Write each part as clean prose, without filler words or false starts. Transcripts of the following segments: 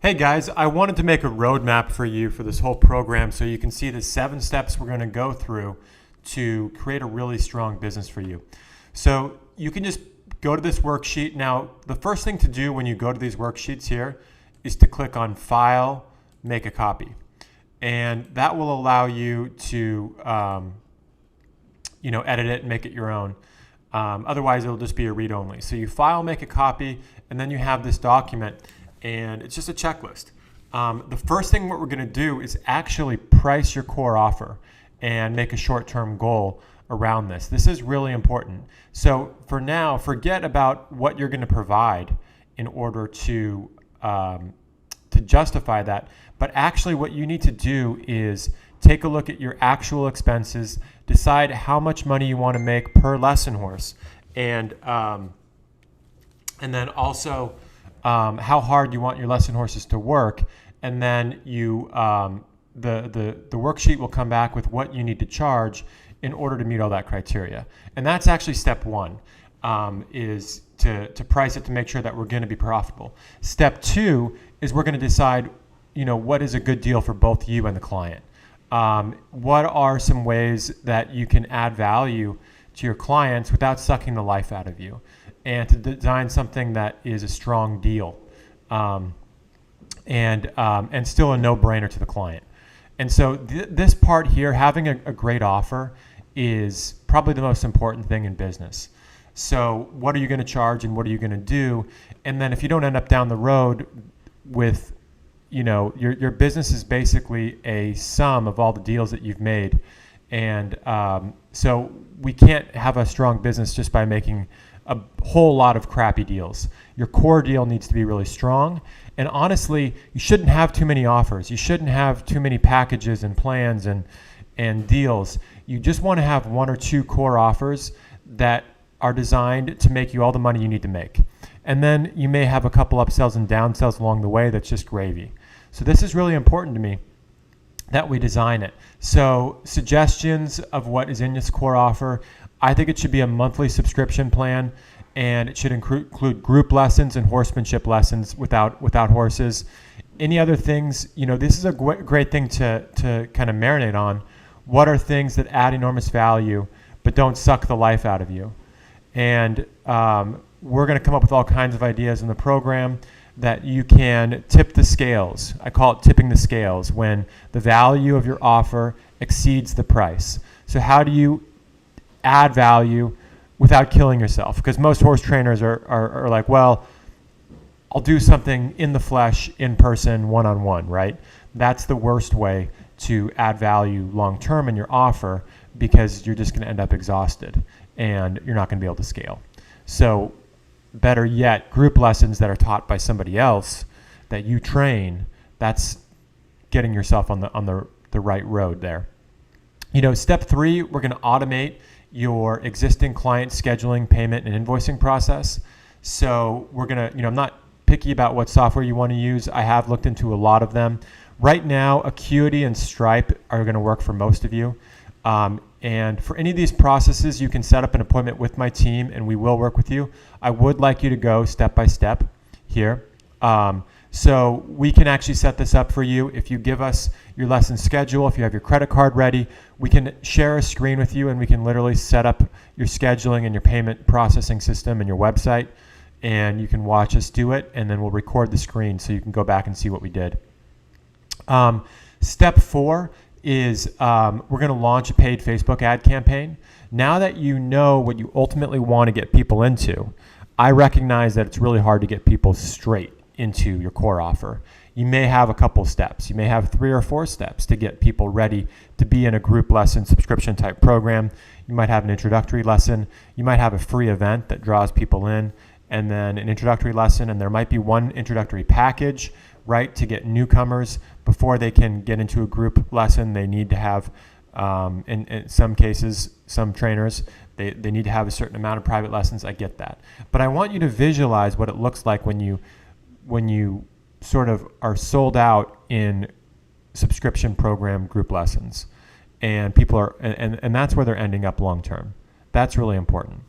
Hey guys, I wanted to make a roadmap for you for this whole program so you can see the 7 steps we're going to go through to create a really strong business for you. So you can just go to this worksheet. Now, the first thing to do when you go to these worksheets here is to click on File, Make a Copy. And that will allow you to edit it and make it your own. Otherwise, it'll just be a read-only. So you file, make a copy, and then you have this document. And it's just a checklist. The first thing what we're going to do is actually price your core offer and make a short-term goal around this. This is really important. So for now, forget about what you're going to provide in order to justify that. But actually what you need to do is take a look at your actual expenses, decide how much money you want to make per lesson horse, and then also how hard you want your lesson horses to work, and then the worksheet will come back with what you need to charge in order to meet all that criteria. And that's actually step 1, is to price it to make sure that we're going to be profitable. Step 2 is we're going to decide, what is a good deal for both you and the client. What are some ways that you can add value to your clients without sucking the life out of you, and to design something that is a strong deal and still a no-brainer to the client. And so this part here, having a great offer, is probably the most important thing in business. So what are you going to charge and what are you going to do? And then if you don't end up down the road with, your business is basically a sum of all the deals that you've made. And so we can't have a strong business just by making a whole lot of crappy deals. Your core deal needs to be really strong. And honestly, you shouldn't have too many offers. You shouldn't have too many packages and plans and deals. You just want to have 1 or 2 core offers that are designed to make you all the money you need to make. And then you may have a couple upsells and downsells along the way that's just gravy. So this is really important to me, that we design it. So suggestions of what is in this core offer: I think it should be a monthly subscription plan, and it should include group lessons and horsemanship lessons without horses. Any other things, this is a great thing to kind of marinate on. What are things that add enormous value but don't suck the life out of you? And we're going to come up with all kinds of ideas in the program that you can tip the scales. I call it tipping the scales, when the value of your offer exceeds the price. So how do you add value without killing yourself? Because most horse trainers are like, well, I'll do something in the flesh, in person, one-on-one, right? That's the worst way to add value long-term in your offer, because you're just going to end up exhausted and you're not going to be able to scale. So better yet, group lessons that are taught by somebody else that you train, that's getting yourself on the right road there. Step 3, we're going to automate your existing client scheduling, payment, and invoicing process. So we're going to, I'm not picky about what software you want to use. I have looked into a lot of them. Right now, Acuity and Stripe are going to work for most of you. And for any of these processes, you can set up an appointment with my team and we will work with you. I would like you to go step by step here. So we can actually set this up for you. If you give us your lesson schedule, if you have your credit card ready, we can share a screen with you and we can literally set up your scheduling and your payment processing system and your website, and you can watch us do it, and then we'll record the screen so you can go back and see what we did. Step 4 is we're going to launch a paid Facebook ad campaign. Now that you know what you ultimately want to get people into, I recognize that it's really hard to get people straight into your core offer. You may have a couple steps. You may have 3 or 4 steps to get people ready to be in a group lesson subscription type program. You might have an introductory lesson. You might have a free event that draws people in, and then an introductory lesson, and there might be one introductory package, right, to get newcomers. Before they can get into a group lesson, they need to have, in some cases, some trainers, they need to have a certain amount of private lessons. I get that. But I want you to visualize what it looks like when you sort of are sold out in subscription program group lessons, and people are, and that's where they're ending up long term. That's really important.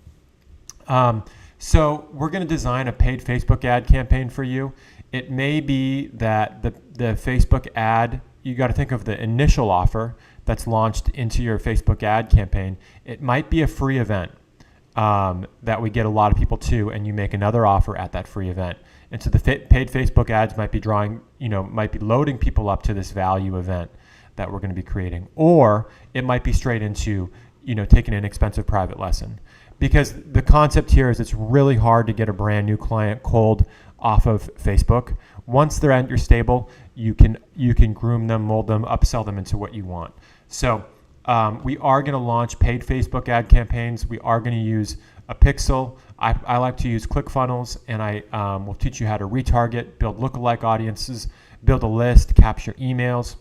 So we're going to design a paid Facebook ad campaign for you. It may be that the Facebook ad, you got to think of the initial offer that's launched into your Facebook ad campaign. It might be a free event that we get a lot of people to, and you make another offer at that free event. And so the paid Facebook ads might be might be loading people up to this value event that we're going to be creating. Or it might be straight into, taking an inexpensive private lesson. Because the concept here is it's really hard to get a brand new client cold off of Facebook. Once they're at your stable, you can groom them, mold them, upsell them into what you want. So we are going to launch paid Facebook ad campaigns. We are going to use a pixel. I like to use ClickFunnels, and I will teach you how to retarget, build lookalike audiences, build a list, capture emails,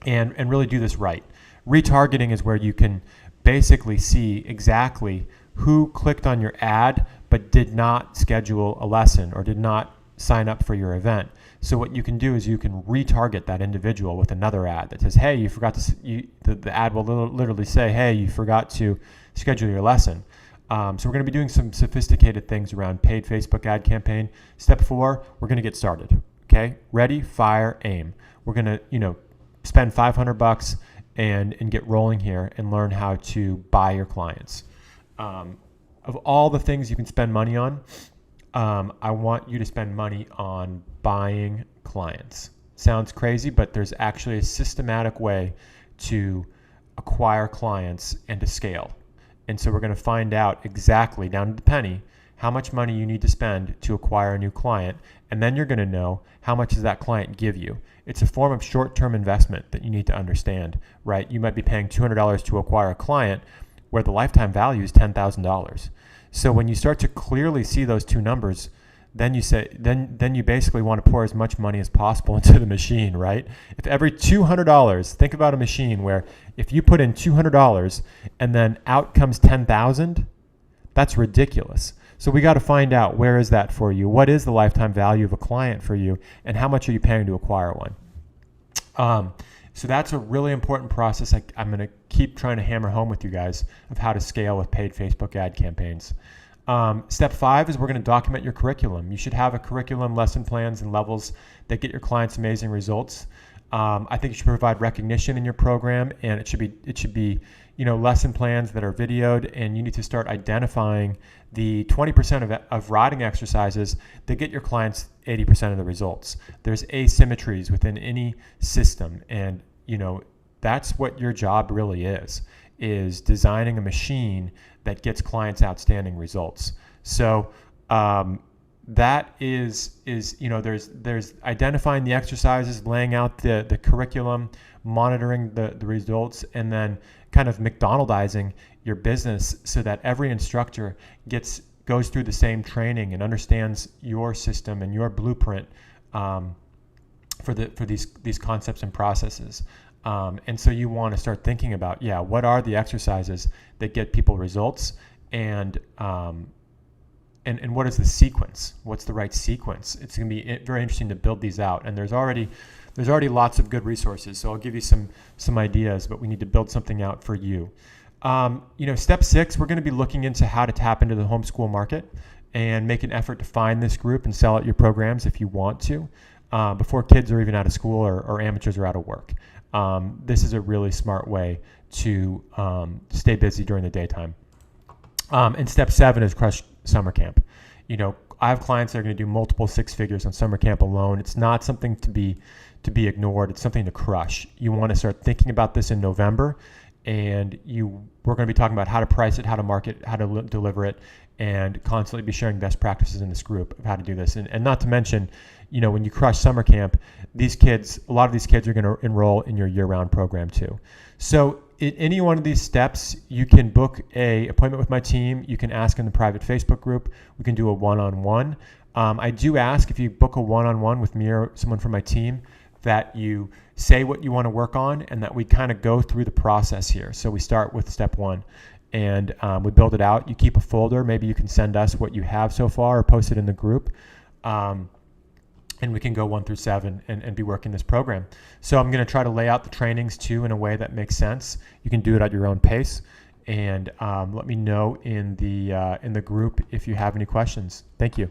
and really do this right. Retargeting is where you can basically see exactly who clicked on your ad but did not schedule a lesson or did not sign up for your event. So what you can do is you can retarget that individual with another ad that says, hey, you forgot to, the ad will literally say, hey, you forgot to schedule your lesson. So we're going to be doing some sophisticated things around paid Facebook ad campaign. Step 4, we're going to get started. Okay, ready, fire, aim. We're going to, spend $500 and get rolling here and learn how to buy your clients. Of all the things you can spend money on, I want you to spend money on buying clients. Sounds crazy, but there's actually a systematic way to acquire clients and to scale. And so we're going to find out exactly, down to the penny, how much money you need to spend to acquire a new client. And then you're going to know how much does that client give you. It's a form of short-term investment that you need to understand, right? You might be paying $200 to acquire a client where the lifetime value is $10,000. So when you start to clearly see those two numbers, then you basically want to pour as much money as possible into the machine, right? If every $200, think about a machine where if you put in $200 and then out comes 10,000, that's ridiculous. So we got to find out, where is that for you? What is the lifetime value of a client for you, and how much are you paying to acquire one? So that's a really important process. I'm going to keep trying to hammer home with you guys of how to scale with paid Facebook ad campaigns. Step 5 is we're going to document your curriculum. You should have a curriculum, lesson plans, and levels that get your clients amazing results. I think you should provide recognition in your program, and it should be lesson plans that are videoed, and you need to start identifying the 20% of writing exercises that get your clients 80% of the results. There's asymmetries within any system, and that's what your job really is designing a machine that gets clients outstanding results. So that is there's identifying the exercises, laying out the curriculum, monitoring the results, and then kind of McDonaldizing your business so that every instructor goes through the same training and understands your system and your blueprint for these concepts and processes. And so you want to start thinking about, what are the exercises that get people results, and what is the sequence? What's the right sequence? It's going to be very interesting to build these out. And there's already lots of good resources. So I'll give you some ideas, but we need to build something out for you. Step 6, we're going to be looking into how to tap into the homeschool market and make an effort to find this group and sell out your programs if you want to, before kids are even out of school or amateurs are out of work. This is a really smart way to stay busy during the daytime. And step 7 is crush summer camp. I have clients that are going to do multiple 6 figures on summer camp alone. It's not something to be ignored. It's something to crush. You want to start thinking about this in November, and we're going to be talking about how to price it, how to market, how to deliver it, and constantly be sharing best practices in this group of how to do this. And not to mention, when you crush summer camp, a lot of these kids are going to enroll in your year-round program too. So in any one of these steps, you can book an appointment with my team. You can ask in the private Facebook group. We can do a one-on-one. I do ask, if you book a one-on-one with me or someone from my team, that you say what you want to work on and that we kind of go through the process here. So we start with step 1 and we build it out. You keep a folder. Maybe you can send us what you have so far or post it in the group. And we can go 1 through 7 and be working this program. So I'm going to try to lay out the trainings too in a way that makes sense. You can do it at your own pace. and let me know in the group if you have any questions. Thank you.